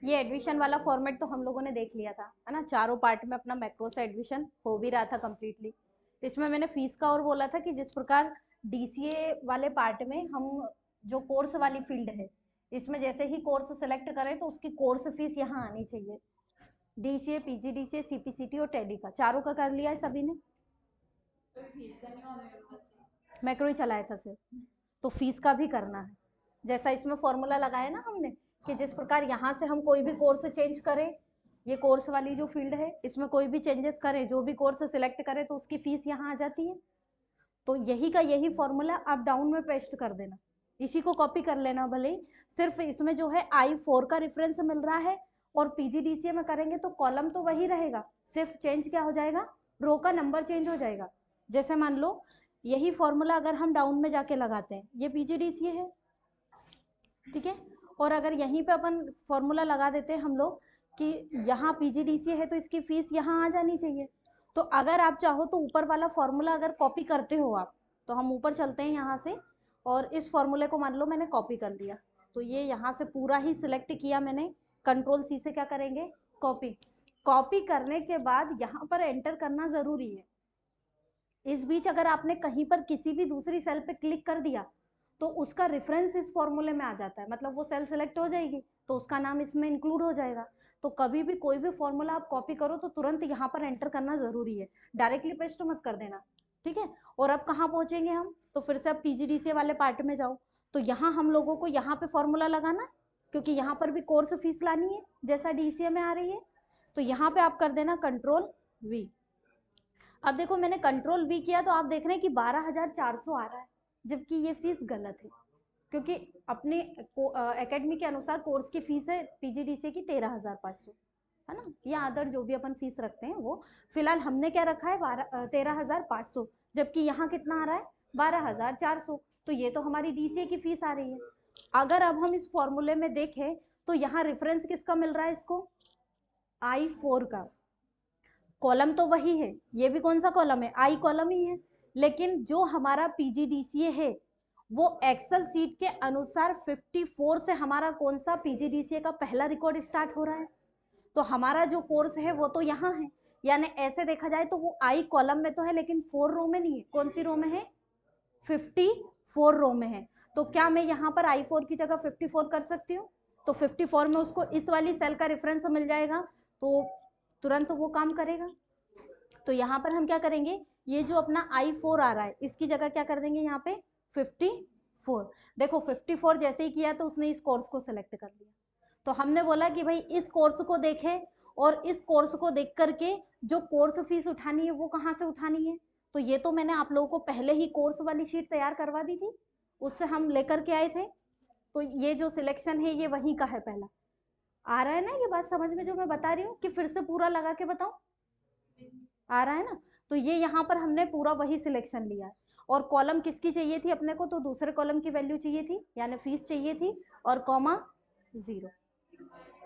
ये एडमिशन वाला फॉर्मेट तो हम लोगों ने देख लिया था, है ना, चारों पार्ट में अपना मैक्रो से एडमिशन हो भी रहा था कंप्लीटली। इसमें मैंने फीस का और बोला था कि जिस प्रकार डीसीए वाले पार्ट में हम जो कोर्स वाली फील्ड है, इसमें जैसे ही कोर्स सेलेक्ट करें तो उसकी कोर्स फीस यहाँ आनी चाहिए। डीसीए, पीजीडीसीए, सीपीसीटी और टैली का चारों का कर लिया है सभी ने। मैक्रो ही चलाया था सिर्फ, तो फीस का भी करना है। जैसा इसमें फॉर्मूला लगाया ना हमने कि जिस प्रकार यहाँ से हम कोई भी कोर्स चेंज करें, ये कोर्स वाली जो फील्ड है इसमें कोई भी चेंजेस करें, जो भी कोर्स सेलेक्ट करें तो उसकी फीस यहाँ आ जाती है। तो यही का यही फॉर्मूला आप डाउन में पेस्ट कर देना, इसी को कॉपी कर लेना। भले ही सिर्फ इसमें जो है I4 का रेफरेंस मिल रहा है और पीजीडीसीए में करेंगे तो कॉलम तो वही रहेगा, सिर्फ चेंज क्या हो जाएगा, रो का नंबर चेंज हो जाएगा। जैसे मान लो यही फॉर्मूला अगर हम डाउन में जाके लगाते हैं, ये पीजीडीसीए है, ठीक है, और अगर यहीं पे अपन फॉर्मूला लगा देते हैं हम लोग कि यहाँ पीजीडीसीए है तो इसकी फीस यहाँ आ जानी चाहिए। तो अगर आप चाहो तो ऊपर वाला फॉर्मूला अगर कॉपी करते हो आप, तो हम ऊपर चलते हैं यहाँ से और इस फॉर्मूले को मान लो मैंने कॉपी कर लिया, तो ये यहाँ से पूरा ही सिलेक्ट किया मैंने, कंट्रोल सी से क्या करेंगे, कॉपी। कॉपी करने के बाद यहाँ पर एंटर करना जरूरी है। इस बीच अगर आपने कहीं पर किसी भी दूसरी सेल पे क्लिक कर दिया तो उसका रेफरेंस इस फॉर्मूले में आ जाता है, मतलब वो सेल सेलेक्ट हो जाएगी तो उसका नाम इसमें इंक्लूड हो जाएगा। तो कभी भी कोई भी फॉर्मूला आप कॉपी करो तो तुरंत यहाँ पर एंटर करना जरूरी है, डायरेक्टली पेस्ट मत कर देना, ठीक है। और अब कहाँ पहुंचेंगे हम, तो फिर से अब पीजीडीसीए वाले पार्ट में जाओ, तो यहाँ हम लोगों को यहाँ पे फॉर्मूला लगाना, क्योंकि यहाँ पर भी कोर्स फीस लानी है जैसा डीसीए में आ रही है। तो यहाँ पे आप कर देना कंट्रोल वी। अब देखो मैंने कंट्रोल वी किया तो आप देख रहे हैं कि 12,400 आ रहा है, जबकि ये फीस गलत है, क्योंकि अपने एकेडमी के अनुसार कोर्स की फीस है पीजीडीसीए की 13,500, है ना, या अदर जो भी अपन फीस रखते हैं वो। फिलहाल हमने क्या रखा है 13,500, जबकि यहाँ कितना आ रहा है 12,400, तो ये तो हमारी डीसीए की फीस आ रही है। अगर अब हम इस फॉर्मूले में देखें तो यहाँ रेफरेंस किसका मिल रहा है इसको, I4 का। कॉलम तो वही है, ये भी कौन सा कॉलम है, आई कॉलम ही है, लेकिन जो हमारा पीजीडीसीए है वो एक्सेल सीट के अनुसार 54 से हमारा कौन सा पीजीडीसीए का पहला रिकॉर्ड स्टार्ट हो रहा है। तो हमारा जो कोर्स है वो तो यहाँ है, यानी ऐसे देखा जाए तो वो आई कॉलम में तो है लेकिन 4 रो में नहीं है। कौन सी रो में है, 54 रो में है। तो क्या मैं यहाँ पर I4 की जगह 54 कर सकती हूँ, तो 54 में उसको इस वाली सेल का रेफरेंस मिल जाएगा तो तुरंत वो काम करेगा। तो यहाँ पर हम क्या करेंगे, ये जो अपना I4 आ रहा है इसकी जगह क्या कर देंगे यहाँ पे 54। देखो 54 जैसे ही किया तो उसने इस कोर्स को सिलेक्ट कर लिया। तो हमने बोला कि भाई इस कोर्स को देखें और इस कोर्स को देख करके जो कोर्स फीस उठानी है वो कहाँ से उठानी है। तो ये तो मैंने आप लोगों को पहले ही कोर्स वाली शीट तैयार करवा दी थी, उससे हम लेकर के आए थे। तो ये जो सिलेक्शन है ये वहीं का है पहला। आ रहा है ना ये बात समझ में जो मैं बता रही हूँ, कि फिर से पूरा लगा के बताऊं, आ रहा है ना। तो ये यहाँ पर हमने पूरा वही सिलेक्शन लिया है। और कॉलम किसकी चाहिए थी अपने को, तो दूसरे कॉलम की वैल्यू चाहिए थी यानी फीस चाहिए थी और कॉमा 0,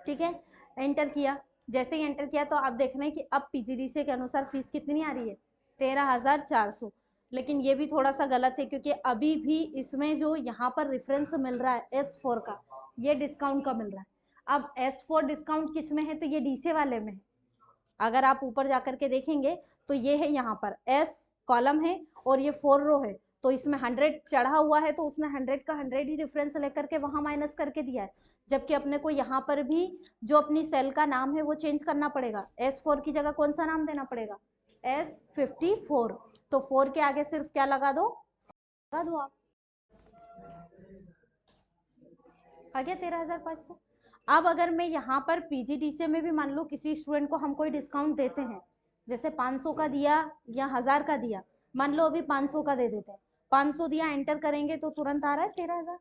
ठीक है। एंटर किया, जैसे ही एंटर किया तो आप देख रहे हैं कि अब पीजीडीसीए के अनुसार फीस कितनी आ रही है 13,400। लेकिन ये भी थोड़ा सा गलत है, क्योंकि अभी भी इसमें जो यहाँ पर रेफरेंस मिल रहा है S4 का, ये डिस्काउंट का मिल रहा है। अब S4 डिस्काउंट किस में है, तो ये डीसीए वाले में है। अगर आप ऊपर जाकर के देखेंगे तो ये है यहाँ पर S कॉलम है और ये 4 रो है, तो इसमें 100 चढ़ा हुआ है तो उसने 100 का 100 ही डिफरेंस लेकर के वहां माइनस करके दिया है। जबकि अपने को यहाँ पर भी जो अपनी सेल का नाम है वो चेंज करना पड़ेगा, S4 की जगह कौन सा नाम देना पड़ेगा, S54। तो 4 के आगे सिर्फ क्या लगा दो, लगा दो आप, आ गया 13,500। अब अगर मैं यहाँ पर पीजीडीसीए में भी मान लो किसी स्टूडेंट को हम कोई डिस्काउंट देते हैं, जैसे 500 का दिया या 1000 का दिया, मान लो अभी 500 का दे देते हैं, 500 दिया एंटर करेंगे तो तुरंत आ रहा है 13,000।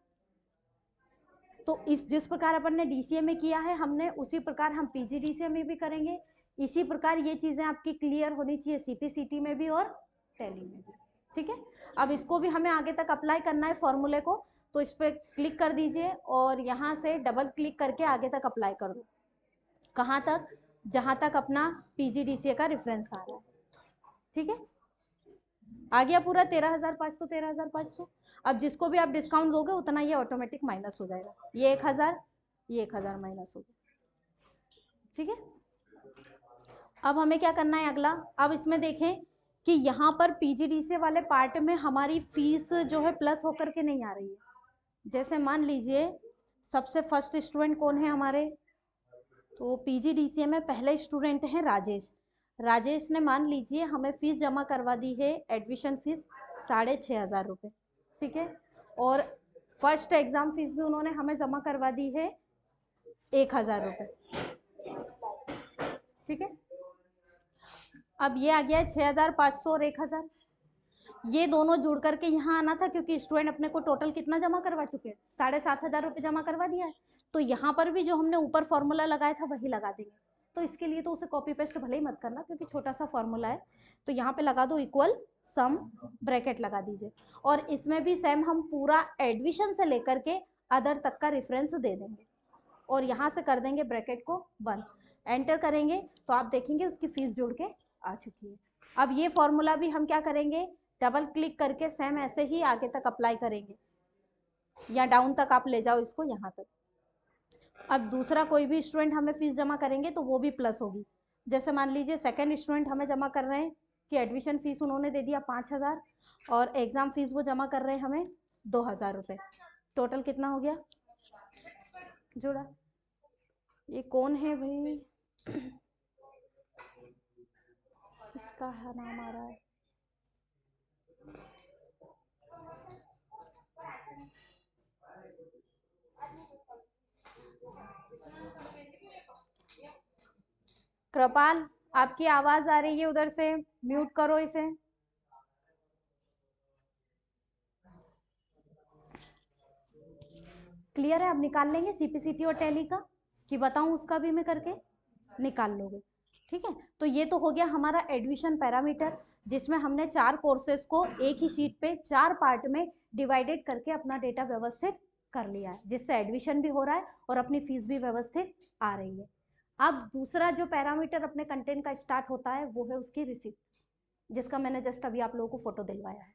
तो इस जिस प्रकार अपन ने डीसीए में किया है हमने, उसी प्रकार हम पीजीडीसीए में भी करेंगे। इसी प्रकार ये चीजें आपकी क्लियर होनी चाहिए सीपीसीटी में भी और टैली में भी, ठीक है। अब इसको भी हमें आगे तक अप्लाई करना है फॉर्मूले को, तो इस पर क्लिक कर दीजिए और यहाँ से डबल क्लिक करके आगे तक अप्लाई कर दो। कहाँ तक, जहाँ तक अपना पीजीडीसीए का रेफरेंस आ रहा है, ठीक है। आ गया पूरा 13,500 13,500। अब जिसको भी आप डिस्काउंट दोगे उतना ये ऑटोमेटिक माइनस हो जाएगा, ये 1,000 ये 1,000 माइनस हो गया, ठीक है। अब हमें क्या करना है अगला, अब इसमें देखें कि यहाँ पर पीजीडीसीए वाले पार्ट में हमारी फीस जो है प्लस होकर के नहीं आ रही है। जैसे मान लीजिए सबसे फर्स्ट स्टूडेंट कौन है हमारे, तो पीजीडीसीए में पहले स्टूडेंट हैं राजेश। राजेश ने मान लीजिए हमें फीस जमा करवा दी है, एडमिशन फीस 6,500 रुपये, ठीक है। और फर्स्ट एग्जाम फीस भी उन्होंने हमें जमा करवा दी है 1,000 रुपये, ठीक है। अब ये आ गया है 6,500 और 1,000, ये दोनों जुड़ करके यहाँ आना था, क्योंकि स्टूडेंट अपने को टोटल कितना जमा करवा चुके हैं, 7,500 रुपये जमा करवा दिया है। तो यहाँ पर भी जो हमने ऊपर फॉर्मूला लगाया था वही लगा देंगे। तो इसके लिए तो उसे कॉपी पेस्ट भले ही मत करना, क्योंकि छोटा सा फॉर्मूला है। तो यहाँ पे लगा दो इक्वल सम, ब्रैकेट लगा दीजिए। और इसमें भी सेम हम पूरा एडमिशन से लेकर के अदर तक का रेफरेंस दे देंगे, और यहाँ से कर देंगे ब्रैकेट को बंद, एंटर करेंगे तो आप देखेंगे उसकी फीस जुड़ के आ चुकी है। अब ये फॉर्मूला भी हम क्या करेंगे, डबल क्लिक करके सेम ऐसे ही आगे तक अप्लाई करेंगे, या डाउन तक आप ले जाओ इसको यहाँ तक। अब दूसरा कोई भी स्टूडेंट हमें फीस जमा करेंगे तो वो भी प्लस होगी। जैसे मान लीजिए सेकेंड स्टूडेंट हमें जमा कर रहे हैं कि एडमिशन फीस उन्होंने दे दिया 5,000, और एग्जाम फीस वो जमा कर रहे हैं हमें 2,000 रुपये। टोटल कितना हो गया जुड़ा। ये कौन है भाई, किसका है नाम आ रहा है, कृपाल आपकी आवाज आ रही है उधर से, म्यूट करो इसे। क्लियर है, अब निकाल लेंगे सीपीसीटी और टैली का, कि बताऊं उसका भी मैं करके निकाल लोगे, ठीक है। तो ये तो हो गया हमारा एडमिशन पैरामीटर, जिसमें हमने 4 कोर्सेज को एक ही शीट पे 4 पार्ट में डिवाइडेड करके अपना डेटा व्यवस्थित कर लिया है, जिससे एडमिशन भी हो रहा है और अपनी फीस भी व्यवस्थित आ रही है। अब दूसरा जो पैरामीटर अपने कंटेंट का स्टार्ट होता है वो है उसकी रिसिप्ट, जिसका मैंने जस्ट अभी आप लोगों को फोटो दिलवाया है।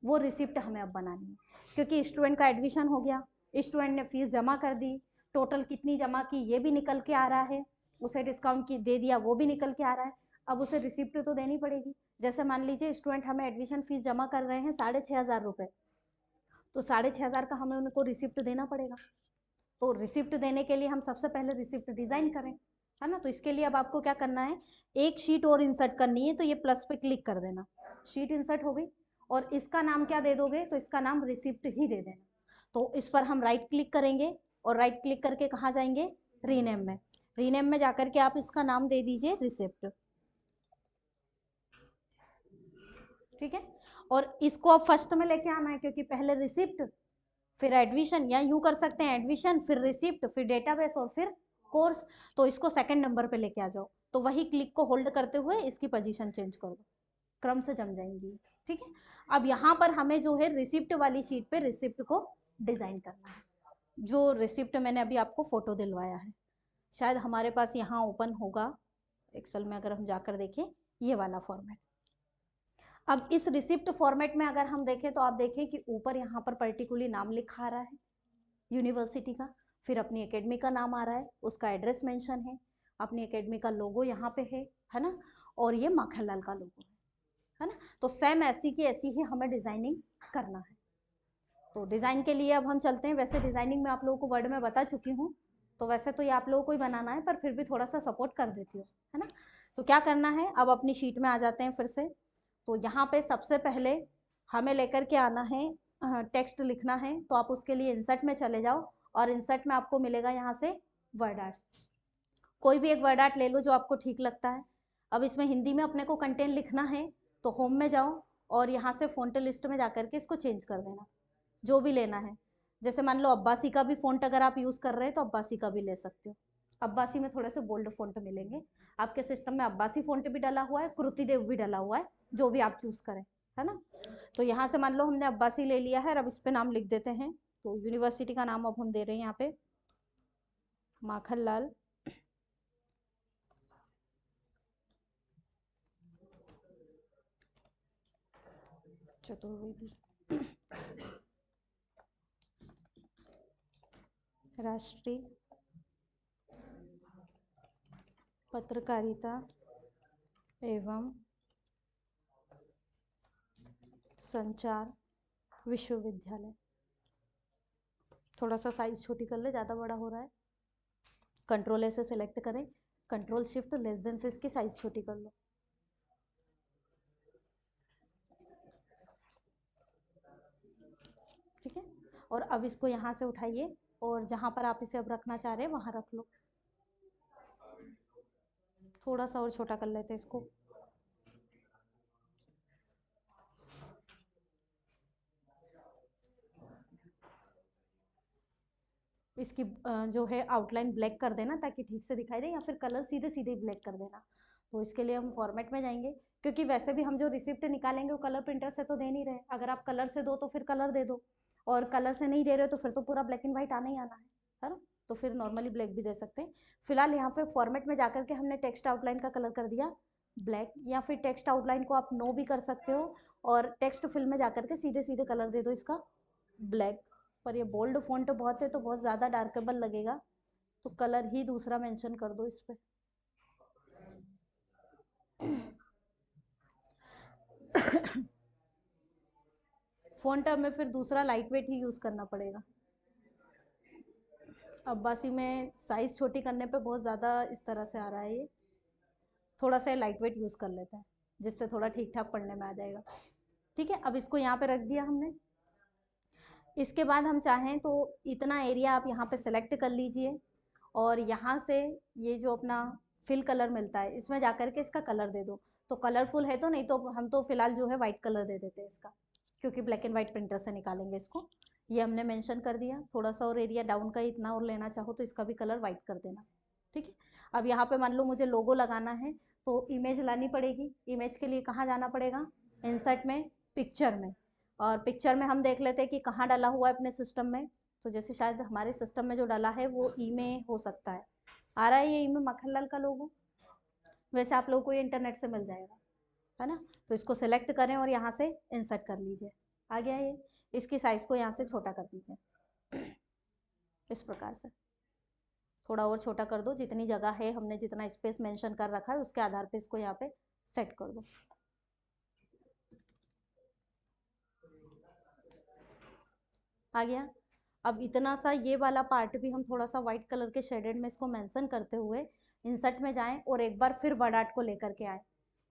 वो रिसिप्ट हमें अब बनानी है, क्योंकि स्टूडेंट का एडमिशन हो गया, स्टूडेंट ने फीस जमा कर दी, टोटल कितनी जमा की ये भी निकल के आ रहा है, उसे डिस्काउंट की दे दिया वो भी निकल के आ रहा है। अब उसे रिसिप्ट तो देनी पड़ेगी। जैसे मान लीजिए स्टूडेंट हमें एडमिशन फीस जमा कर रहे हैं 6,500 रुपये, तो 6,500 का हमें उनको रिसिप्ट देना पड़ेगा। तो रिसिप्ट देने के लिए हम सबसे पहले रिसिप्ट डिजाइन करें, है ना। तो इसके लिए अब आपको क्या करना है, एक शीट और इंसर्ट करनी है, तो ये प्लस पे क्लिक कर देना, शीट इंसर्ट हो गई। और इसका नाम क्या दे दोगे, तो इसका नाम रिसिप्ट ही दे देना। तो इस पर हम राइट क्लिक करेंगे, और राइट क्लिक करके कहाँ जाएंगे, रीनेम में। रीनेम में जाकर के आप इसका नाम दे दीजिए रिसिप्ट, ठीक है। और इसको अब फर्स्ट में लेके आना है, क्योंकि पहले रिसिप्ट फिर एडमिशन, या यूं कर सकते हैं एडमिशन फिर रिसिप्ट फिर डेटाबेस और फिर कोर्स। तो इसको सेकंड नंबर पे लेके आ जाओ, तो वही क्लिक को होल्ड करते हुए इसकी पोजीशन चेंज कर दो, क्रम से जम जाएंगी, ठीक है। अब यहाँ पर हमें जो है रिसिप्ट वाली शीट पे रिसिप्ट को डिजाइन करना है। जो रिसिप्ट मैंने अभी आपको फोटो दिलवाया है, शायद हमारे पास यहाँ ओपन होगा एक्सेल में, अगर हम जाकर देखें ये वाला फॉर्मेट। अब इस रिसिप्ट फॉर्मेट में अगर हम देखें तो आप देखें कि ऊपर यहाँ पर पर्टिकुलरली नाम लिखा आ रहा है यूनिवर्सिटी का, फिर अपनी एकेडमी का नाम आ रहा है, उसका एड्रेस मेंशन है, अपनी एकेडमी का लोगो यहाँ पे है ना, और ये माखनलाल का लोगो है ना। तो सेम ऐसी की ऐसी ही हमें डिजाइनिंग करना है। तो डिजाइन के लिए अब हम चलते हैं। वैसे डिजाइनिंग में आप लोगों को वर्ड में बता चुकी हूँ, तो वैसे तो ये आप लोगों को ही बनाना है, पर फिर भी थोड़ा सा सपोर्ट कर देती हूँ, है ना। तो क्या करना है, अब अपनी शीट में आ जाते हैं फिर से। तो यहाँ पे सबसे पहले हमें लेकर के आना है, टेक्स्ट लिखना है, तो आप उसके लिए इंसर्ट में चले जाओ, और इंसर्ट में आपको मिलेगा यहाँ से वर्ड आर्ट। कोई भी एक वर्ड आर्ट ले लो जो आपको ठीक लगता है। अब इसमें हिंदी में अपने को कंटेंट लिखना है, तो होम में जाओ और यहाँ से फ़ॉन्ट लिस्ट में जाकर के इसको चेंज कर देना, जो भी लेना है। जैसे मान लो अब्बासी का भी फ़ॉन्ट अगर आप यूज़ कर रहे हैं तो अब्बासी का भी ले सकते हो। अब्बासी में थोड़े से बोल्ड फ़ॉन्ट मिलेंगे आपके सिस्टम में, अब्बासी फ़ॉन्ट भी डला हुआ है, कृतिदेव भी डला हुआ है, जो भी आप चूज़ करें, है ना। तो यहाँ से मान लो हमने अब्बासी ले लिया है, और अब इस पर नाम लिख देते हैं। तो यूनिवर्सिटी का नाम अब हम दे रहे हैं यहाँ पे माखनलाल चतुर्वेदी राष्ट्रीय पत्रकारिता एवं संचार विश्वविद्यालय। थोड़ा सा साइज छोटी कर ले, ज़्यादा बड़ा हो रहा है। कंट्रोल ऐसे सेलेक्ट करें, कंट्रोल शिफ्ट लेस देन से इसकी साइज छोटी कर लो। ठीक है, और अब इसको यहाँ से उठाइए और जहाँ पर आप इसे अब रखना चाह रहे हैं वहाँ रख लो। थोड़ा सा और छोटा कर लेते हैं इसको। इसकी जो है आउटलाइन ब्लैक कर देना ताकि ठीक से दिखाई दे, या फिर कलर सीधे सीधे ब्लैक कर देना। तो इसके लिए हम फॉर्मेट में जाएंगे, क्योंकि वैसे भी हम जो रिसिप्ट निकालेंगे वो कलर प्रिंटर से तो दे नहीं रहे। अगर आप कलर से दो तो फिर कलर दे दो, और कलर से नहीं दे रहे हो तो फिर तो पूरा ब्लैक एंड व्हाइट आना ही आना है ना। तो फिर नॉर्मली ब्लैक भी दे सकते हैं। फिलहाल यहाँ पे फॉर्मेट में जाकर के हमने टेक्स्ट आउटलाइन का कलर कर दिया ब्लैक, या फिर टेक्स्ट आउटलाइन को आप नो भी कर सकते हो और टेक्स्ट फिल में जाकर के सीधे सीधे कलर दे दो इसका ब्लैक। पर ये बोल्ड फॉन्ट बहुत है तो बहुत ज़्यादा डार्केबल लगेगा, तो कलर ही दूसरा मेंशन कर दो इस पे। फॉन्ट हमें फिर दूसरा लाइट वेट ही यूज़ करना पड़ेगा। अब्बासी में साइज़ छोटी करने पे बहुत ज़्यादा इस तरह से आ रहा है ये। थोड़ा सा लाइट वेट यूज़ कर लेते हैं जिससे थोड़ा ठीक ठाक पढ़ने में आ जाएगा। ठीक है, अब इसको यहाँ पे रख दिया हमने। इसके बाद हम चाहें तो इतना एरिया आप यहाँ पे सेलेक्ट कर लीजिए, और यहाँ से ये जो अपना फिल कलर मिलता है इसमें जाकर के इसका कलर दे दो। तो कलरफुल है तो, नहीं तो हम तो फिलहाल जो है वाइट कलर दे देते हैं इसका, क्योंकि ब्लैक एंड वाइट प्रिंटर से निकालेंगे इसको। ये हमने मेंशन कर दिया। थोड़ा सा और एरिया डाउन का इतना और लेना चाहो तो इसका भी कलर वाइट कर देना। ठीक है, अब यहाँ पे मान लो मुझे लोगो लगाना है तो इमेज लानी पड़ेगी। इमेज के लिए कहाँ जाना पड़ेगा? इंसर्ट में, पिक्चर में। और पिक्चर में हम देख लेते हैं कि कहाँ डाला हुआ है अपने सिस्टम में। तो जैसे शायद हमारे सिस्टम में जो डाला है वो ई में हो सकता है। आ रहा है ये ई में मक्खनलाल का लोगो? वैसे आप लोगों को ये इंटरनेट से मिल जाएगा, है ना। तो इसको सेलेक्ट करें और यहाँ से इंसर्ट कर लीजिए। आ गया ये। इसकी साइज़ को यहाँ से छोटा कर दीजिए इस प्रकार से। थोड़ा और छोटा कर दो, जितनी जगह है हमने जितना स्पेस मेंशन कर रखा है उसके आधार पे इसको यहाँ पे सेट कर दो। आ गया। अब इतना सा ये वाला पार्ट भी हम थोड़ा सा वाइट कलर के शेडेड में इसको मेंशन करते हुए इंसर्ट में जाएं और एक बार फिर वर्ड आर्ट को लेकर के आए,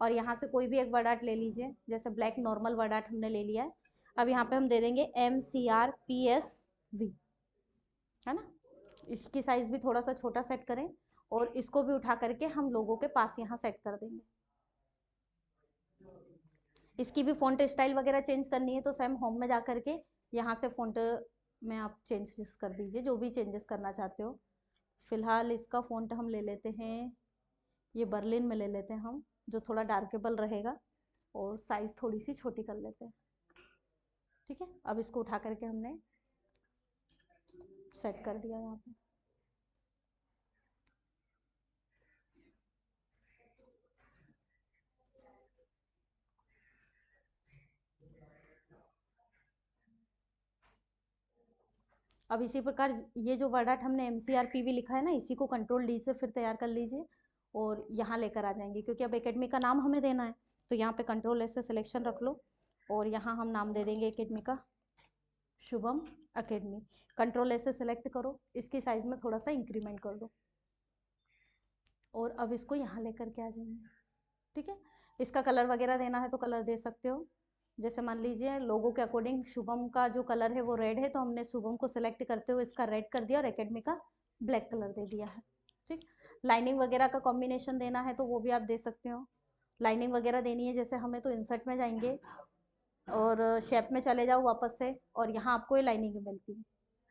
और यहाँ से कोई भी एक वर्ड आर्ट ले लीजिए। जैसे ब्लैक नॉर्मल वर्ड आर्ट हमने ले लिया है। अब यहाँ पे हम दे देंगे MCRPSV, है ना। इसकी साइज भी थोड़ा सा छोटा सेट करें, और इसको भी उठा करके हम लोगों के पास यहाँ सेट कर देंगे। इसकी भी फ़ॉन्ट स्टाइल वगैरह चेंज करनी है तो सेम होम में जा करके यहाँ से फ़ॉन्ट में आप चेंजेस कर दीजिए, जो भी चेंजेस करना चाहते हो। फिलहाल इसका फ़ॉन्ट हम ले लेते हैं, ये बर्लिन में ले लेते हैं हम, जो थोड़ा डार्केबल रहेगा, और साइज़ थोड़ी सी छोटी कर लेते हैं। ठीक है, अब इसको उठा करके हमने सेट कर दिया यहाँ पे। अब इसी प्रकार ये जो वर्ड आर्ट हमने MCRPV लिखा है ना, इसी को कंट्रोल D से फिर तैयार कर लीजिए और यहाँ लेकर आ जाएंगे, क्योंकि अब एकेडमी का नाम हमें देना है। तो यहाँ पे कंट्रोल S से सिलेक्शन रख लो, और यहाँ हम नाम दे देंगे एकेडमी का शुभम एकेडमी। कंट्रोल S से सिलेक्ट करो, इसकी साइज़ में थोड़ा सा इंक्रीमेंट कर दो, और अब इसको यहाँ लेकर के आ जाएंगे। ठीक है, इसका कलर वगैरह देना है तो कलर दे सकते हो। जैसे मान लीजिए लोगो के अकॉर्डिंग शुभम का जो कलर है वो रेड है, तो हमने शुभम को सिलेक्ट करते हुए इसका रेड कर दिया और एकेडमी का ब्लैक कलर दे दिया है। ठीक, लाइनिंग वगैरह का कॉम्बिनेशन देना है तो वो भी आप दे सकते हो। लाइनिंग वगैरह देनी है, जैसे हमें तो इंसर्ट में जाएंगे और शेप में चले जाओ वापस से, और यहाँ आपको ये लाइनिंग मिलती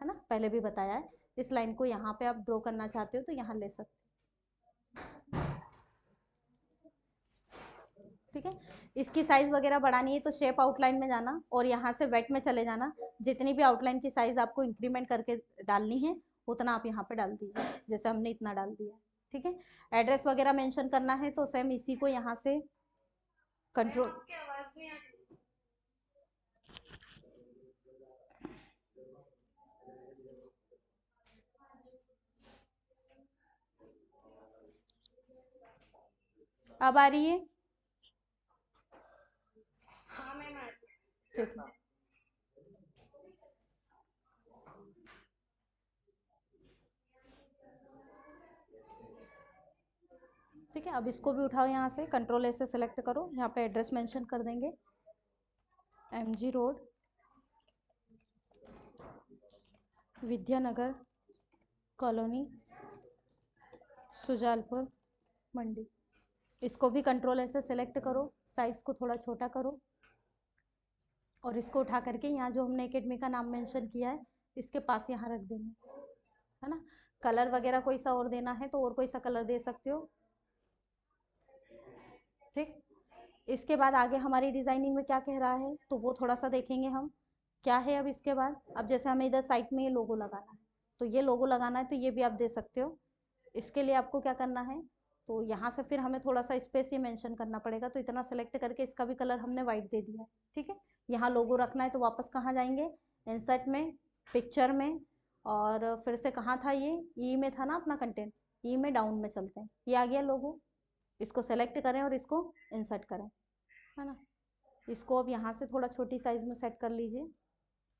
है ना, पहले भी बताया है। इस लाइन को यहाँ पे आप ड्रॉ करना चाहते हो तो यहाँ ले सकते हो। ठीक है, इसकी साइज वगैरह बढ़ानी है तो शेप आउटलाइन में जाना और यहाँ से वेट में चले जाना। जितनी भी आउटलाइन की साइज आपको इंक्रीमेंट करके डालनी है उतना आप यहाँ पे डाल दीजिए, जैसे हमने इतना डाल दिया। ठीक है, एड्रेस वगैरह मेंशन करना है तो सेम इसी को यहाँ से कंट्रोल, अब आ रही है? हाँ मैम आ रही है। ठीक है। ठीक है, अब इसको भी उठाओ, यहाँ से कंट्रोल ए से सेलेक्ट करो, यहाँ पे एड्रेस मेंशन कर देंगे, MG road, Vidyanagar colony, Sujalpur, Mandi. इसको भी कंट्रोल ए से सेलेक्ट करो, साइज को थोड़ा छोटा करो, और इसको उठा करके यहाँ जो हमने एकेडमी का नाम मेंशन किया है इसके पास यहाँ रख देंगे, है ना। कलर वगैरह कोई सा और देना है तो और कोई सा कलर दे सकते हो। ठीक, इसके बाद आगे हमारी डिजाइनिंग में क्या कह रहा है तो वो थोड़ा सा देखेंगे हम क्या है। अब इसके बाद, अब जैसे हमें इधर साइड में ये लोगो लगाना है, तो ये लोगो लगाना है तो ये भी आप दे सकते हो। इसके लिए आपको क्या करना है, तो यहाँ से फिर हमें थोड़ा सा स्पेस ये मेंशन करना पड़ेगा, तो इतना सेलेक्ट करके इसका भी कलर हमने वाइट दे दिया है। ठीक है, यहाँ लोगो रखना है तो वापस कहाँ जाएंगे, इंसर्ट में, पिक्चर में, और फिर से कहाँ था ये, ई में था ना अपना कंटेंट, ई में डाउन में चलते हैं, ये आ गया लोगो। इसको सेलेक्ट करें और इसको इंसर्ट करें, है ना। इसको अब यहाँ से थोड़ा छोटी साइज में सेट कर लीजिए,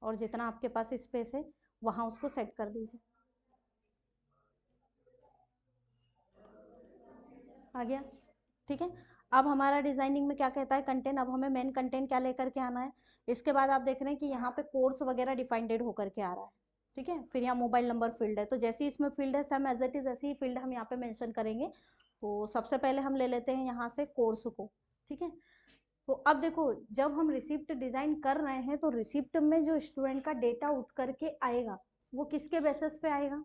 और जितना आपके पास स्पेस है वहाँ उसको सेट कर दीजिए। आ गया? ठीक है, अब हमारा डिजाइनिंग में क्या कहता है कंटेंट, अब हमें मेन कंटेंट क्या लेकर के आना है। इसके बाद आप देख रहे हैं कि यहाँ पे कोर्स वगैरह डिफाइंडेड होकर के आ रहा है। ठीक है, फिर यहाँ मोबाइल नंबर फील्ड है, तो जैसे इसमें फील्ड है सेम एज इट इज ऐसी ही फील्ड हम यहाँ पे मेंशन करेंगे। तो सबसे पहले हम ले लेते हैं यहाँ से कोर्स को। ठीक है, तो अब देखो जब हम रिसिप्ट डिजाइन कर रहे हैं तो रिसिप्ट में जो स्टूडेंट का डेटा उठ करके आएगा वो किसके बेसिस पे आएगा,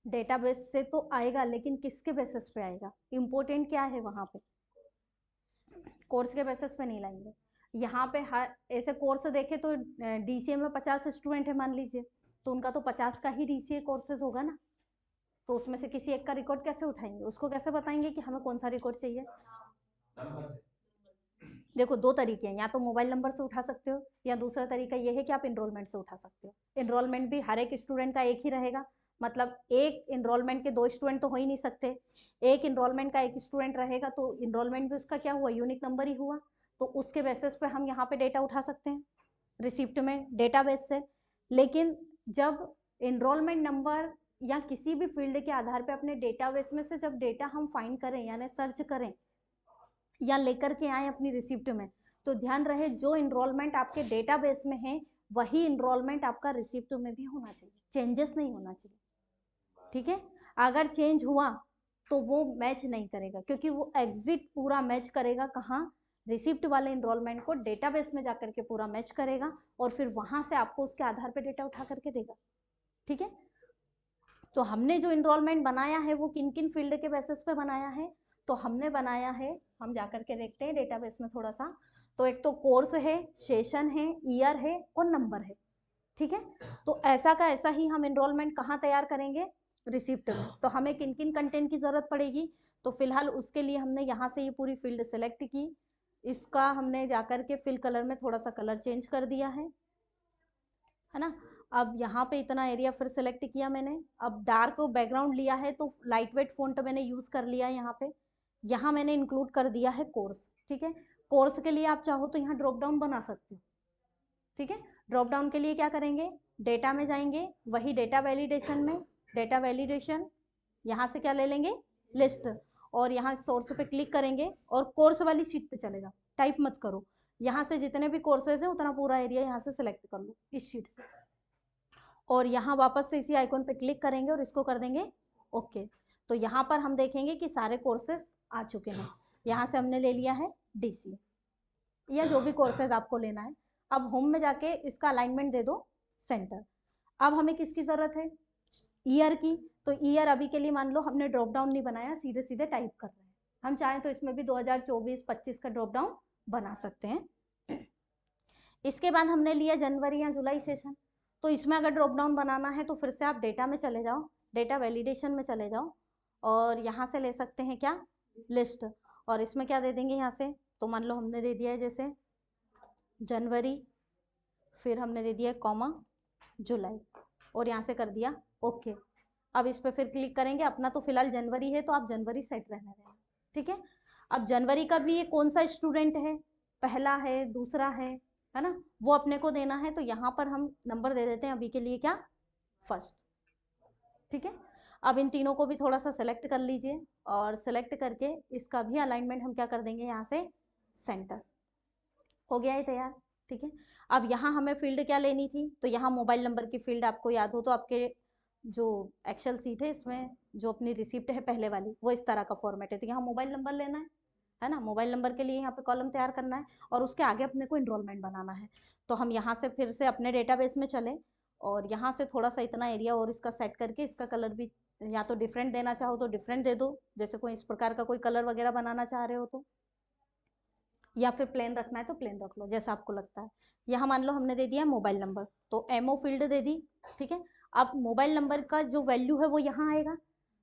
डेटाबेस से तो आएगा, लेकिन किसके बेसिस पे आएगा, इंपॉर्टेंट क्या है वहां पे, कोर्स के बेसिस पे नहीं लाएंगे। यहाँ पे हर ऐसे कोर्स देखे तो DCA में 50 स्टूडेंट है मान लीजिए, तो उनका तो 50 का ही DCA कोर्सेज होगा ना, तो उसमें से किसी एक का रिकॉर्ड कैसे उठाएंगे, उसको कैसे बताएंगे कि हमें कौन सा रिकॉर्ड चाहिए। देखो दो तरीके हैं, या तो मोबाइल नंबर से उठा सकते हो, या दूसरा तरीका ये है कि आप इनरोलमेंट से उठा सकते हो। इनरोलमेंट भी हर एक स्टूडेंट का एक ही रहेगा, मतलब एक इनरोलमेंट के 2 स्टूडेंट तो हो ही नहीं सकते, एक इनरोलमेंट का एक स्टूडेंट रहेगा, तो इनरोलमेंट भी उसका क्या हुआ, यूनिक नंबर ही हुआ। तो उसके बेसिस पे हम यहाँ पे डेटा उठा सकते हैं रिसिप्ट में डेटाबेस से। लेकिन जब इनरोलमेंट नंबर या किसी भी फील्ड के आधार पे अपने डेटाबेस में से जब डेटा हम फाइंड करें यानी सर्च करें या लेकर के आए अपनी रिसिप्ट में, तो ध्यान रहे जो इनरोलमेंट आपके डेटाबेस में है वही इनरोलमेंट आपका रिसिप्ट में भी होना चाहिए, चेंजेस नहीं होना चाहिए। ठीक है, अगर चेंज हुआ तो वो मैच नहीं करेगा, क्योंकि वो एग्जिट पूरा मैच करेगा कहाँ, रिसिप्ट वाले इनरोलमेंट को डेटाबेस में जाकर के पूरा मैच करेगा, और फिर वहां से आपको उसके आधार पर डेटा उठा करके देगा। ठीक है, तो हमने जो इनरोलमेंट बनाया है वो किन किन फील्ड के बेसिस पे बनाया है, तो हमने बनाया है, हम जाकर के देखते हैं डेटाबेस में थोड़ा सा, तो एक तो कोर्स है, सेशन है, ईयर है और नंबर है। ठीक है, तो ऐसा का ऐसा ही हम इनरोलमेंट कहाँ तैयार करेंगे, रिसिप्ट में। तो हमें किन किन कंटेंट की जरूरत पड़ेगी, तो फिलहाल उसके लिए हमने यहाँ से ये पूरी फील्ड सेलेक्ट की, इसका हमने जाकर के फिल कलर में थोड़ा सा कलर चेंज कर दिया है ना। अब यहाँ पे इतना एरिया फिर सेलेक्ट किया मैंने, अब डार्क बैकग्राउंड लिया है तो लाइट वेट फॉन्ट मैंने यूज कर लिया यहाँ पे, यहाँ मैंने इंक्लूड कर दिया है कोर्स। ठीक है, कोर्स के लिए आप चाहो तो यहाँ ड्रॉप डाउन बना सकते हो। ठीक है, ड्रॉप डाउन के लिए क्या करेंगे, डेटा में जाएंगे, वही डेटा वैलिडेशन में, डेटा वैलिडेशन, यहाँ से क्या ले लेंगे, लिस्ट, और यहाँ सोर्स पे क्लिक करेंगे और कोर्स वाली शीट पे चले जाओ, टाइप मत करो, यहाँ से जितने भी कोर्सेज है उतना पूरा एरिया यहाँ से सिलेक्ट कर लो इस शीट से, और यहाँ वापस से इसी आइकॉन पे क्लिक करेंगे और इसको कर देंगे ओके। तो यहाँ पर हम देखेंगे कि सारे कोर्सेज आ चुके हैं, यहाँ से हमने ले लिया है DCA या जो भी कोर्सेज आपको लेना है। अब होम में जाके इसका अलाइनमेंट दे दो सेंटर। अब हमें किसकी जरूरत है, ईयर की, तो ईयर अभी के लिए मान लो हमने ड्रॉप डाउन नहीं बनाया, सीधे सीधे टाइप कर रहे हैं, हम चाहें तो इसमें भी 2024-25 का ड्रॉप डाउन बना सकते हैं। इसके बाद हमने लिया जनवरी या जुलाई सेशन, तो इसमें अगर ड्रॉप डाउन बनाना है तो फिर से आप डेटा में चले जाओ, डेटा वैलिडेशन में चले जाओ, और यहाँ से ले सकते हैं क्या, लिस्ट, और इसमें क्या दे देंगे यहाँ से, तो मान लो हमने दे दिया है जैसे जनवरी, फिर हमने दे दिया कॉमा जुलाई, और यहाँ से कर दिया ओके। अब इस पर फिर क्लिक करेंगे, अपना तो फिलहाल जनवरी है तो आप जनवरी सेट रहने दें। ठीक है। अब जनवरी का भी ये कौन सा स्टूडेंट है, पहला है, दूसरा है ना, वो अपने को देना है। तो यहाँ पर हम नंबर दे देते हैं अभी के लिए क्या, फर्स्ट। ठीक है। अब इन तीनों को भी थोड़ा सा सेलेक्ट कर लीजिए और सेलेक्ट करके इसका भी अलाइनमेंट हम क्या कर देंगे, यहाँ से सेंटर। हो गया है तैयार। ठीक है। अब यहाँ हमें फील्ड क्या लेनी थी, तो यहाँ मोबाइल नंबर की फील्ड आपको याद हो तो आपके जो एक्सेल सीट है इसमें जो अपनी रिसिप्ट है पहले वाली वो इस तरह का फॉर्मेट है, तो यहाँ मोबाइल नंबर लेना है ना, मोबाइल नंबर के लिए यहाँ पे कॉलम तैयार करना है और उसके आगे अपने को इनरोलमेंट बनाना है। तो हम यहाँ से फिर से अपने डेटाबेस में चले और यहाँ से थोड़ा सा इतना एरिया और इसका सेट करके इसका कलर भी या तो डिफरेंट देना चाहो तो डिफरेंट दे दो, जैसे कोई इस प्रकार का कोई कलर वगैरह बनाना चाह रहे हो तो, या फिर प्लेन रखना है तो प्लेन रख लो जैसा आपको लगता है। यहाँ मान लो हमने दे दिया मोबाइल नंबर तो एमओ फील्ड दे दी। ठीक है। अब मोबाइल नंबर का जो वैल्यू है वो यहाँ आएगा।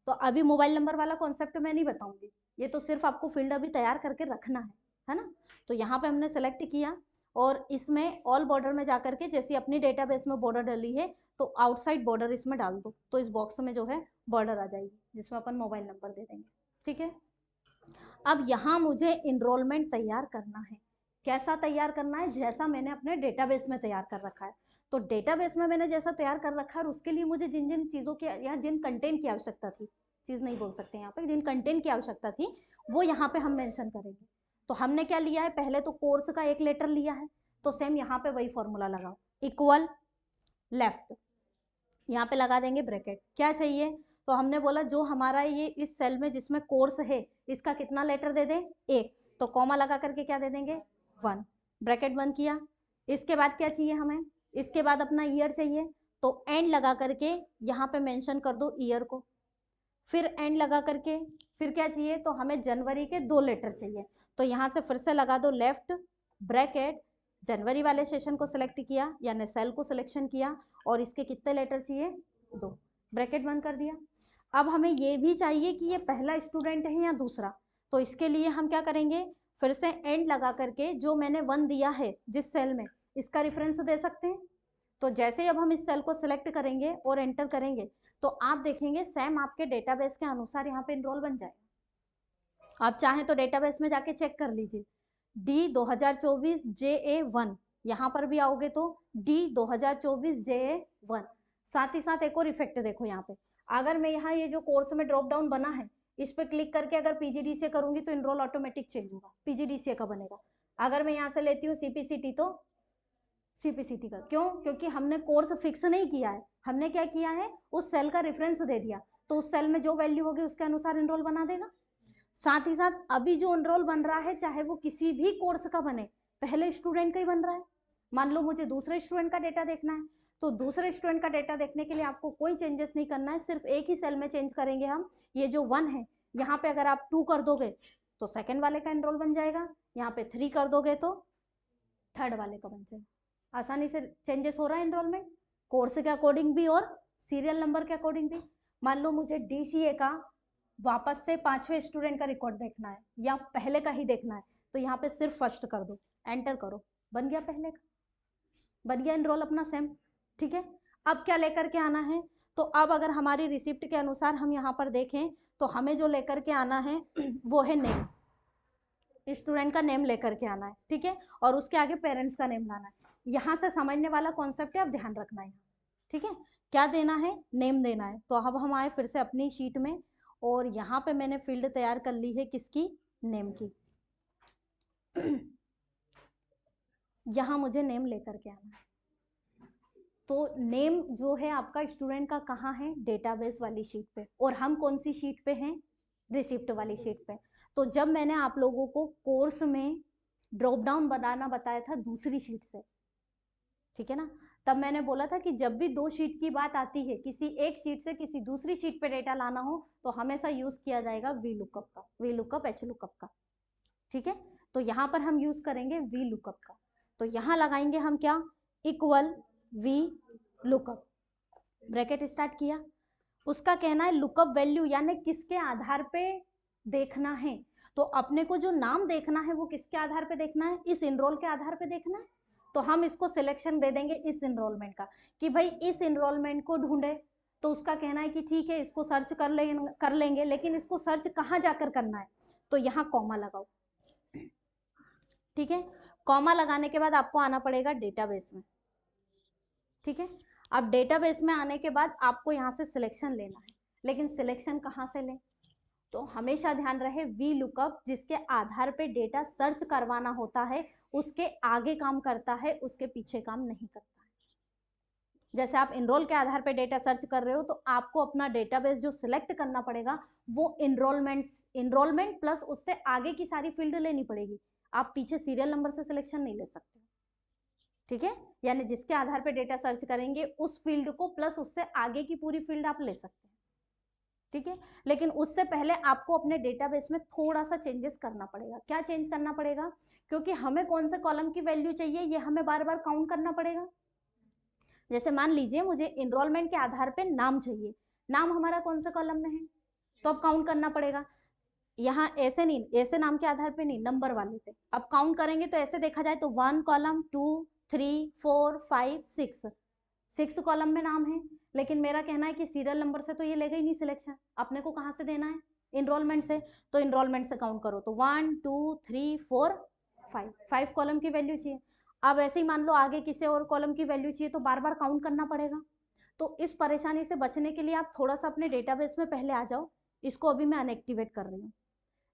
तो अभी मोबाइल नंबर वाला कॉन्सेप्ट मैं नहीं बताऊंगी, ये तो सिर्फ आपको फील्ड अभी तैयार करके रखना है ना। तो यहाँ पे हमने सेलेक्ट किया और इसमें ऑल बॉर्डर में जाकर के जैसे अपनी डेटाबेस में बॉर्डर डली है तो आउटसाइड बॉर्डर इसमें डाल दो, तो इस बॉक्स में जो है बॉर्डर आ जाएगी जिसमें अपन मोबाइल नंबर दे देंगे। ठीक है। अब यहाँ मुझे इनरोलमेंट तैयार करना है। कैसा तैयार करना है, जैसा मैंने अपने डेटाबेस में तैयार कर रखा है। तो डेटाबेस में मैंने जैसा तैयार कर रखा है और उसके लिए मुझे जिन जिन चीज़ों की या जिन कंटेंट की आवश्यकता थी, चीज़ नहीं बोल सकते यहाँ पे, जिन कंटेंट की आवश्यकता थी वो यहाँ पे हम मेंशन करेंगे। तो हमने क्या लिया है, पहले तो कोर्स का एक लेटर लिया है, तो सेम यहाँ पे वही फॉर्मूला लगाओ, इक्वल लेफ्ट, यहाँ पे लगा देंगे ब्रैकेट। क्या चाहिए, तो हमने बोला जो हमारा ये इस सेल में जिसमें कोर्स है इसका कितना लेटर दे दें, एक, तो कॉमा लगा करके क्या दे देंगे, 1, ब्रैकेट बंद किया। इसके बाद क्या चाहिए हमें, इसके बाद अपना ईयर चाहिए, तो एंड लगा करके यहाँ पे मेंशन कर दो ईयर को, फिर एंड लगा करके फिर क्या चाहिए, तो हमें जनवरी के 2 लेटर चाहिए, तो यहाँ से फिर से लगा दो लेफ्ट ब्रैकेट, जनवरी वाले सेशन को सिलेक्ट किया यानी सेल को सिलेक्शन किया और इसके कितने लेटर चाहिए, 2, ब्रैकेट बंद कर दिया। अब हमें ये भी चाहिए कि ये पहला स्टूडेंट है या दूसरा, तो इसके लिए हम क्या करेंगे, फिर से एंड लगा करके जो मैंने 1 दिया है जिस सेल में इसका रेफरेंस दे सकते हैं। तो जैसे ही अब हम इस सेल को सिलेक्ट करेंगे और एंटर करेंगे तो आप देखेंगे सेम आपके डेटाबेस के अनुसार यहाँ पे इनरोल बन जाएगा। आप चाहें तो डेटाबेस में जाके चेक कर लीजिए, डी 2024 JA1, यहाँ पर भी आओगे तो डी 2024 JA1। साथ ही साथ एक और इफेक्ट देखो यहाँ पे, अगर मैं यहाँ ये जो कोर्स में ड्रॉप डाउन बना है इस पर क्लिक करके अगर PGDCA करूंगी तो इनरोल ऑटोमेटिक चेंज होगा, PGDCA का बनेगा। अगर मैं यहाँ से लेती हूँ CPCT तो CPCT का, क्यों, क्योंकि हमने कोर्स फिक्स नहीं किया है, हमने क्या किया है उस सेल का रेफरेंस दे दिया, तो उस सेल में जो वैल्यू होगी उसके अनुसार इनरोल बना देगा। साथ ही साथ अभी जो इनरोल बन रहा है चाहे वो किसी भी कोर्स का बने, पहले स्टूडेंट का ही बन रहा है। मान लो मुझे दूसरे स्टूडेंट का डेटा देखना है तो दूसरे स्टूडेंट का डेटा देखने के लिए आपको कोई चेंजेस नहीं करना है, सिर्फ एक ही सेल में चेंज करेंगे हम, ये जो 1 है यहाँ पे अगर आप 2 कर दोगे तो सेकेंड वाले का इनरोल बन जाएगा, यहाँ पे 3 कर दोगे तो थर्ड वाले का बन जाएगा। आसानी से चेंजेस हो रहा है इनरोलमेंट, कोर्स के अकॉर्डिंग भी और सीरियल नंबर के अकॉर्डिंग भी। मान लो मुझे DCA का वापस से 5वें स्टूडेंट का रिकॉर्ड देखना है या पहले का ही देखना है, तो यहाँ पे सिर्फ फर्स्ट कर दो, एंटर करो, बन गया पहले का, बन गया इनरोल अपना सेम। ठीक है। अब क्या लेकर के आना है, तो अब अगर हमारी रिसिप्ट के अनुसार हम यहाँ पर देखें तो हमें जो लेकर के आना है वो है नेम, स्टूडेंट का नेम लेकर के आना है। ठीक है। और उसके आगे पेरेंट्स का नेम लाना है। यहाँ से समझने वाला कॉन्सेप्ट है, आप ध्यान रखना है। ठीक है। क्या देना है, नेम देना है। तो अब हम आए फिर से अपनी शीट में और यहाँ पे मैंने फील्ड तैयार कर ली है किसकी, नेम की। यहाँ मुझे नेम लेकर के आना है, तो नेम जो है आपका स्टूडेंट का कहाँ है, डेटाबेस वाली शीट पे, और हम कौन सी शीट पे हैं, रिसिप्ट वाली शीट पे। तो जब मैंने आप लोगों को कोर्स में ड्रॉप डाउन बनाना बताया था दूसरी शीट से, ठीक है ना, तब मैंने बोला था कि जब भी 2 शीट की बात आती है, किसी एक शीट से किसी दूसरी शीट पे डेटा लाना हो तो हमेशा यूज किया जाएगा VLOOKUP का, VLOOKUP HLOOKUP का। ठीक है। तो यहाँ पर हम यूज करेंगे VLOOKUP का, तो यहाँ लगाएंगे हम क्या, इक्वल VLOOKUP, ब्रैकेट स्टार्ट किया। उसका कहना है लुकअप वैल्यू यानी किसके आधार पे देखना है, तो अपने को जो नाम देखना है वो किसके आधार पे देखना है, इस इनरोल के आधार पे देखना है। तो हम इसको सिलेक्शन दे देंगे इस इनरोलमेंट का कि भाई इस इनरोलमेंट को ढूंढे। तो उसका कहना है कि ठीक है इसको सर्च कर लेंगे, लेकिन इसको सर्च कहाँ जाकर करना है, तो यहाँ कॉमा लगाओ, ठीक है। कॉमा लगाने के बाद आपको आना पड़ेगा डेटाबेस में, ठीक है। अब डेटाबेस में आने के बाद आपको यहाँ से सिलेक्शन लेना है, लेकिन सिलेक्शन कहाँ से लें? तो हमेशा ध्यान रहे वी लुकअप जिसके आधार पे डेटा सर्च करवाना होता है उसके आगे काम करता है, उसके पीछे काम नहीं करता है। जैसे आप इनरोल के आधार पे डेटा सर्च कर रहे हो तो आपको अपना डेटाबेस जो सिलेक्ट करना पड़ेगा वो इनरोलमेंट प्लस उससे आगे की सारी फील्ड लेनी पड़ेगी। आप पीछे सीरियल नंबर से सिलेक्शन नहीं ले सकते, ठीक है। यानी जिसके आधार पे डेटा सर्च करेंगे उस फील्ड को प्लस उससे आगे की पूरी फील्ड आप ले सकते हैं, ठीक है। लेकिन उससे पहले आपको अपने डेटाबेस में थोड़ा सा चेंजेस करना पड़ेगा। क्या चेंज करना पड़ेगा? क्योंकि हमें कौन से कॉलम की वैल्यू चाहिए ये हमें बार बार काउंट करना पड़ेगा। जैसे मान लीजिए मुझे इनरोलमेंट के आधार पे नाम चाहिए, नाम हमारा कौन से कॉलम में है, तो अब काउंट करना पड़ेगा। यहाँ ऐसे नहीं, ऐसे नाम के आधार पे नहीं, नंबर वाले पे। अब काउंट करेंगे तो ऐसे देखा जाए तो 1 कॉलम 2 3 4 5 6 कॉलम में नाम है। लेकिन मेरा कहना है कि सीरियल नंबर से तो ये लेगा ही नहीं सिलेक्शन, अपने को कहाँ से देना है? इनरोलमेंट से। तो इनरोलमेंट से काउंट करो तो 1 2 3 4 5 कॉलम की वैल्यू चाहिए। अब ऐसे ही मान लो आगे किसी और कॉलम की वैल्यू चाहिए तो बार बार काउंट करना पड़ेगा। तो इस परेशानी से बचने के लिए आप थोड़ा सा अपने डेटाबेस में पहले आ जाओ। इसको अभी मैं अनएक्टिवेट कर रही हूँ।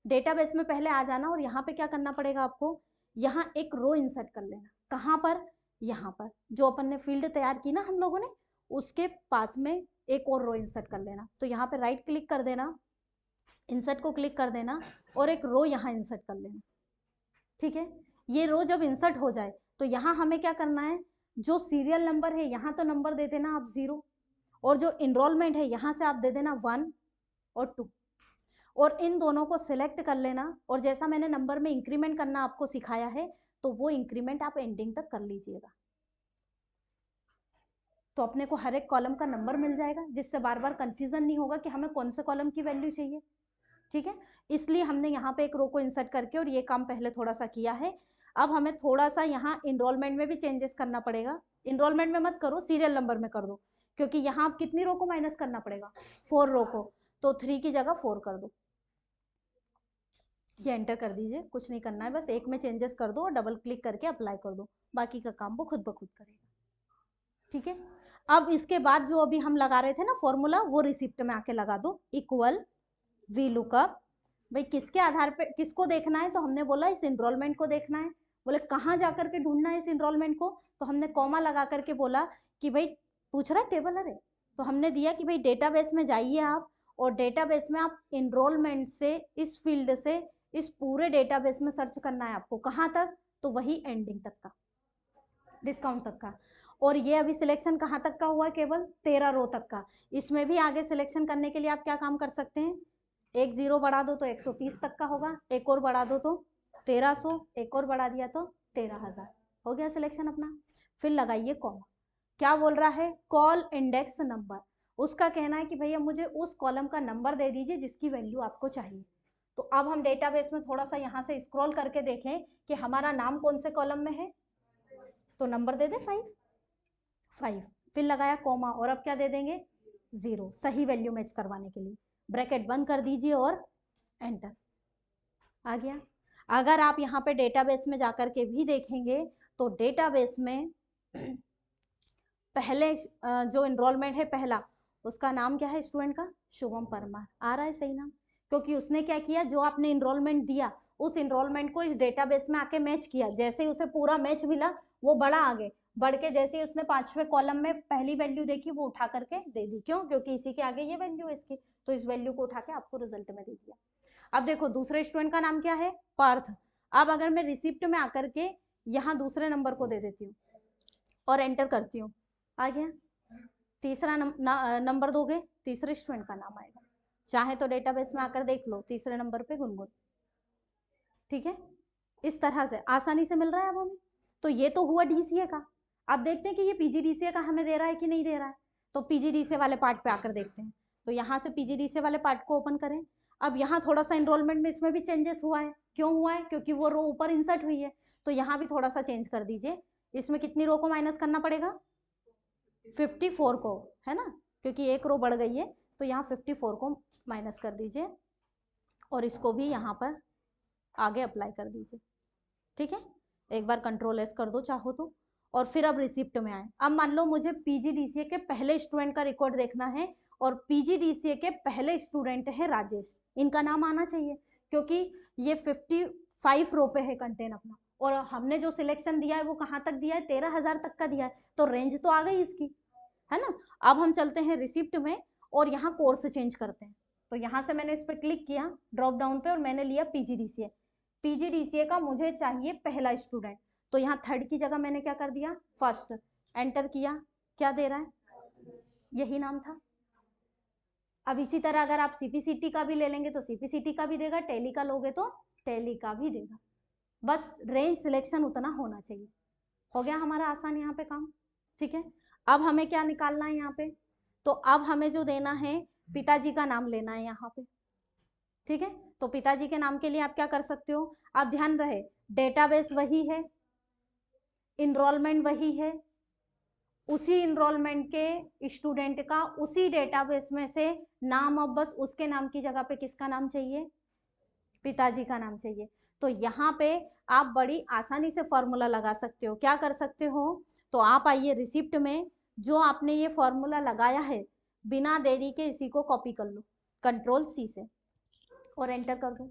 डेटाबेस में पहले आ जाना और यहाँ पे क्या करना पड़ेगा आपको, यहाँ एक रो इंसर्ट कर लेना। कहाँ पर? यहाँ पर जो अपन ने फील्ड तैयार की ना हम लोगों ने, उसके पास में एक और रो इंसर्ट कर लेना। तो यहाँ पे राइट क्लिक कर देना, इंसर्ट को क्लिक कर देना और एक रो यहाँ इंसर्ट कर लेना, ठीक है। ये रो जब इंसर्ट हो जाए तो यहाँ हमें क्या करना है, जो सीरियल नंबर है यहाँ तो नंबर दे देना आप 0, और जो इनरोलमेंट है यहाँ से आप दे देना 1 और 2, और इन दोनों को सिलेक्ट कर लेना। और जैसा मैंने नंबर में इंक्रीमेंट करना आपको सिखाया है तो वो इंक्रीमेंट आप एंडिंग तक कर लीजिएगा, तो अपने को हर एक कॉलम का नंबर मिल जाएगा, जिससे बार बार कंफ्यूजन नहीं होगा कि हमें कौन से कॉलम की वैल्यू चाहिए, ठीक है। इसलिए हमने यहाँ पे एक रो को इंसर्ट करके और ये काम पहले थोड़ा सा किया है। अब हमें थोड़ा सा यहाँ इनरोलमेंट में भी चेंजेस करना पड़ेगा। इनरोलमेंट में मत करो, सीरियल नंबर में कर दो, क्योंकि यहाँ आप कितनी रो को माइनस करना पड़ेगा? 4 रो को। तो 3 की जगह 4 कर दो, ये एंटर कर दीजिए। कुछ नहीं करना है, बस एक में चेंजेस कर दो और डबल क्लिक करके अप्लाई कर दो, बाकी का काम वो खुद ब खुद करेगा, ठीक है। अब इसके बाद जो अभी हम लगा रहे थे ना फॉर्मूला, वो रिसिप्ट में आके लगा दो, इक्वल वी लुकअप। भाई किसके आधार पे किसको देखना है? तो हमने बोला इस इनरोलमेंट को देखना है। बोले कहाँ जा करके ढूंढना है इस इनरोलमेंट को? तो हमने कॉमा लगा करके बोला कि भाई पूछ रहा टेबल, अरे तो हमने दिया कि भाई डेटाबेस में जाइए आप, और डेटाबेस में आप इनरोलमेंट से इस फील्ड से इस पूरे डेटाबेस में सर्च करना है आपको। कहाँ तक? तो वही एंडिंग तक का, डिस्काउंट तक का। और ये अभी सिलेक्शन कहाँ तक का हुआ? केवल 13 रो तक का। इसमें भी आगे सिलेक्शन करने के लिए आप क्या काम कर सकते हैं, एक 0 बढ़ा दो तो 130 तक का होगा, एक और बढ़ा दो तो 1300, एक और बढ़ा दिया तो 13,000, हो गया सिलेक्शन अपना। फिर लगाइए कॉमा। क्या बोल रहा है? Call index number. उसका कहना है कि भैया मुझे उस कॉलम का नंबर दे दीजिए जिसकी वैल्यू आपको चाहिए। तो अब हम डेटाबेस में थोड़ा सा यहाँ से स्क्रॉल करके देखें कि हमारा नाम कौन से कॉलम में है, तो नंबर दे दे 5, फिर लगाया कॉमा और अब क्या दे देंगे 0, सही वैल्यू मैच करवाने के लिए। ब्रैकेट बंद कर दीजिए और एंटर, आ गया। अगर आप यहाँ पे डेटाबेस में जाकर के भी देखेंगे तो डेटाबेस में पहले जो इनरोलमेंट है पहला, उसका नाम क्या है स्टूडेंट का? शुभम परमार। आ रहा है सही नाम? क्योंकि उसने क्या किया, जो आपने इनरोलमेंट दिया उस इनरोलमेंट को इस डेटाबेस में आके मैच किया। जैसे ही उसे पूरा मैच मिला वो बढ़ा आगे, बढ़ के जैसे ही उसने 5वें कॉलम में पहली वैल्यू देखी वो उठा करके दे दी। क्यों? क्योंकि इसी के आगे ये वैल्यू है इसकी, तो इस वैल्यू को उठा के आपको रिजल्ट में दे दिया। अब देखो दूसरे स्टूडेंट का नाम क्या है? पार्थ। अब अगर मैं रिसिप्ट में आकर के यहाँ दूसरे नंबर को दे देती हूँ और एंटर करती हूँ, आ गया। तीसरा नंबर दोगे, तीसरे स्टूडेंट का नाम आएगा। चाहे तो डेटाबेस में आकर देख लो, तीसरे नंबर पे गुनगुन, ठीक है। इस तरह से आसानी से मिल रहा है अब हमें। तो ये तो हुआ डीसीए का। अब देखते हैं कि ये पीजीडीसीए का हमें दे रहा है कि नहीं दे रहा है। तो पीजीडीसीए वाले पार्ट पे आकर देखते हैं। तो यहाँ से पीजीडीसीए वाले पार्ट को ओपन करें। अब यहाँ थोड़ा सा एनरोलमेंट में इसमें भी चेंजेस हुआ है। क्यों हुआ है? क्योंकि वो रो ऊपर इंसर्ट हुई है। तो यहाँ भी थोड़ा सा चेंज कर दीजिए। इसमें कितनी रो को माइनस करना पड़ेगा? 54 को, है ना, क्योंकि एक रो बढ़ गई है। तो यहाँ 54 को माइनस कर दीजिए और इसको भी यहाँ पर आगे अप्लाई कर दीजिए। ठीक है, एक बार कंट्रोल एस कर दो चाहो तो, और फिर अब रिसिप्ट में आए। अब मान लो मुझे पीजीडीसीए के पहले स्टूडेंट का रिकॉर्ड देखना है, और पीजीडीसीए के पहले स्टूडेंट है राजेश, इनका नाम आना चाहिए, क्योंकि ये 55 रो पे है कंटेंट अपना, और हमने जो सिलेक्शन दिया है वो कहाँ तक दिया है, 13,000 तक का दिया है, तो रेंज तो आ गई इसकी, है ना। अब हम चलते हैं रिसिप्ट में, और यहाँ कोर्स चेंज करते हैं। तो यहाँ से मैंने इस पर क्लिक किया ड्रॉप डाउन पे, और मैंने लिया पीजीडीसीए। पीजीडीसीए का मुझे चाहिए पहला स्टूडेंट, तो यहाँ थर्ड की जगह मैंने क्या कर दिया, फर्स्ट, एंटर किया, क्या दे रहा है, यही नाम था। अब इसी तरह अगर आप सीपीसीटी का भी ले लेंगे तो सीपीसीटी का भी देगा, टैली का लोगे तो टैली का भी देगा, बस रेंज सिलेक्शन उतना होना चाहिए। हो गया हमारा आसान यहाँ पे काम। ठीक है, अब हमें क्या निकालना है यहाँ पे, तो अब हमें जो देना है, पिताजी का नाम लेना है यहाँ पे। ठीक है, तो पिताजी के नाम के लिए आप क्या कर सकते हो, आप ध्यान रहे डेटाबेस वही है, इनरोलमेंट वही है, उसी इनरोलमेंट के स्टूडेंट का उसी डेटाबेस में से नाम, अब बस उसके नाम की जगह पे किसका नाम चाहिए, पिताजी का नाम चाहिए। तो यहाँ पे आप बड़ी आसानी से फॉर्मूला लगा सकते हो। क्या कर सकते हो, तो आप आइए रिसिप्ट में, जो आपने ये फॉर्मूला लगाया है बिना देरी के इसी को कॉपी कर लो कंट्रोल सी से, और एंटर कर दो।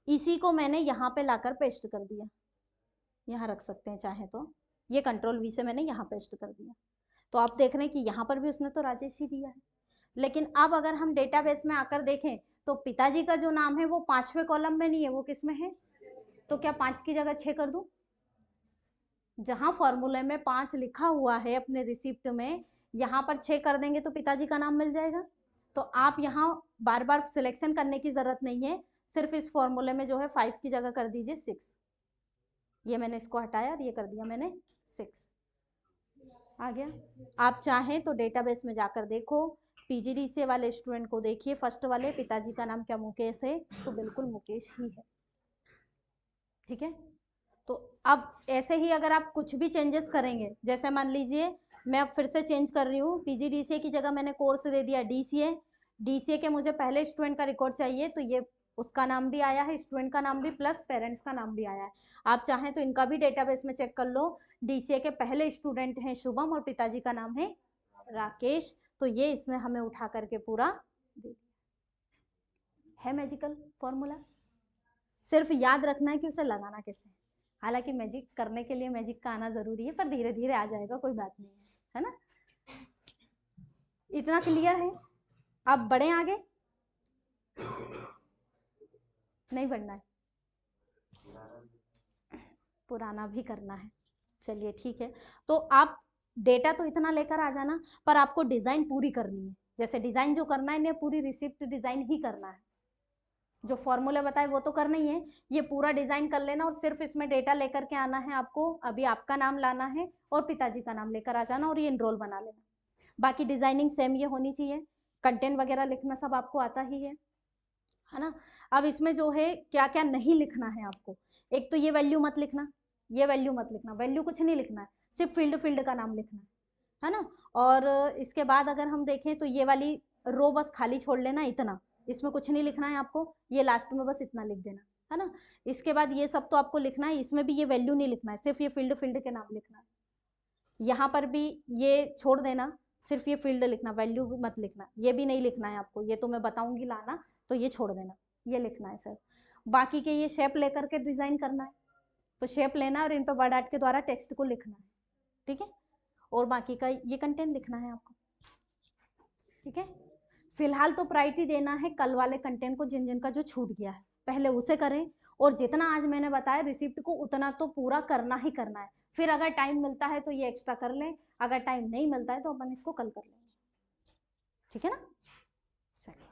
इसी को मैंने यहाँ पे लाकर पेस्ट कर दिया, यहाँ रख सकते हैं चाहे तो, ये कंट्रोल वी से मैंने यहाँ पेस्ट कर दिया। तो आप देख रहे हैं कि यहाँ पर भी उसने तो राजेश ही दिया है, लेकिन अब अगर हम डेटाबेस में आकर देखें तो पिताजी का जो नाम है वो 5वें कॉलम में नहीं है, वो किस में है, तो क्या 5 की जगह 6 कर दूं, जहां फॉर्मूले में 5 लिखा हुआ है अपने रिसिप्ट में, यहाँ पर 6 कर देंगे तो पिताजी का नाम मिल जाएगा। तो आप यहाँ बार बार सिलेक्शन करने की जरूरत नहीं है, सिर्फ इस फॉर्मूले में जो है 5 की जगह कर दीजिए 6, ये मैंने इसको हटाया और ये कर दिया मैंने 6, आ गया। आप चाहें तो डेटाबेस में जाकर देखो, पीजीडीसीए वाले स्टूडेंट को देखिए, फर्स्ट वाले, पिताजी का नाम क्या मुकेश है, तो बिल्कुल मुकेश ही है। ठीक है, तो अब ऐसे ही अगर आप कुछ भी चेंजेस करेंगे, जैसे मान लीजिए मैं अब फिर से चेंज कर रही हूँ, पीजीडीसीए की जगह मैंने कोर्स दे दिया डीसीए, डीसीए के मुझे पहले स्टूडेंट का रिकॉर्ड चाहिए, तो ये उसका नाम भी आया है, स्टूडेंट का नाम भी, प्लस पेरेंट्स का नाम भी आया है। आप चाहें तो इनका भी डेटाबेस में चेक कर लो, डीसीए के पहले स्टूडेंट हैं शुभम और पिताजी का नाम है राकेश, तो ये इसने हमें उठा करके पूरा दे दिया। है मैजिकल फॉर्मूला, सिर्फ याद रखना है कि उसे लगाना कैसे। हालांकि मैजिक करने के लिए मैजिक का आना जरूरी है, पर धीरे धीरे आ जाएगा, कोई बात नहीं है ना। इतना क्लियर है, अब बढ़े आगे, नहीं बढ़ना है, पुराना भी करना है, चलिए ठीक है। तो आप डेटा तो इतना लेकर आ जाना, पर आपको डिजाइन पूरी करनी है, जैसे डिजाइन जो करना है इन्हें पूरी रिसिप्ट डिजाइन ही करना है, जो फॉर्मूले बताए वो तो करना ही है, ये पूरा डिजाइन कर लेना, और सिर्फ इसमें डेटा लेकर के आना है आपको, अभी आपका नाम लाना है और पिताजी का नाम लेकर आ जाना, और ये इनरोल बना लेना। बाकी डिजाइनिंग सेम ये होनी चाहिए, कंटेंट वगैरह लिखना सब आपको आता ही है ना। अब इसमें जो है क्या क्या नहीं लिखना है आपको, एक तो ये वैल्यू मत लिखना, ये वैल्यू मत लिखना, वैल्यू कुछ नहीं लिखना है, सिर्फ फील्ड का नाम लिखना है ना। और इसके बाद अगर हम देखें तो ये वाली रो बस खाली छोड़ लेना, इतना, इसमें कुछ नहीं लिखना है आपको, ये लास्ट में बस इतना लिख देना है ना। इसके बाद ये सब तो आपको लिखना है, इसमें भी ये वैल्यू नहीं लिखना है, सिर्फ ये फील्ड के नाम लिखना है। यहाँ पर भी ये छोड़ देना, सिर्फ ये फील्ड लिखना, वैल्यू मत लिखना, ये भी नहीं लिखना है आपको, ये तो मैं बताऊंगी लाना, तो ये छोड़ देना, ये लिखना है सर। बाकी के ये शेप लेकर के डिजाइन करना है, तो शेप लेना और इन पर वर्ड आर्ट के द्वारा टेक्स्ट को लिखना है, ठीक है। और बाकी का ये कंटेंट लिखना है आपको, ठीक है। फिलहाल तो प्रायोरिटी देना है कल वाले कंटेंट को, जिन जिन का जो छूट गया है पहले उसे करें, और जितना आज मैंने बताया रिसिप्ट को उतना तो पूरा करना ही करना है। फिर अगर टाइम मिलता है तो ये एक्स्ट्रा कर लें, अगर टाइम नहीं मिलता है तो अपन इसको कल कर लेंगे, ठीक है ना। चलिए।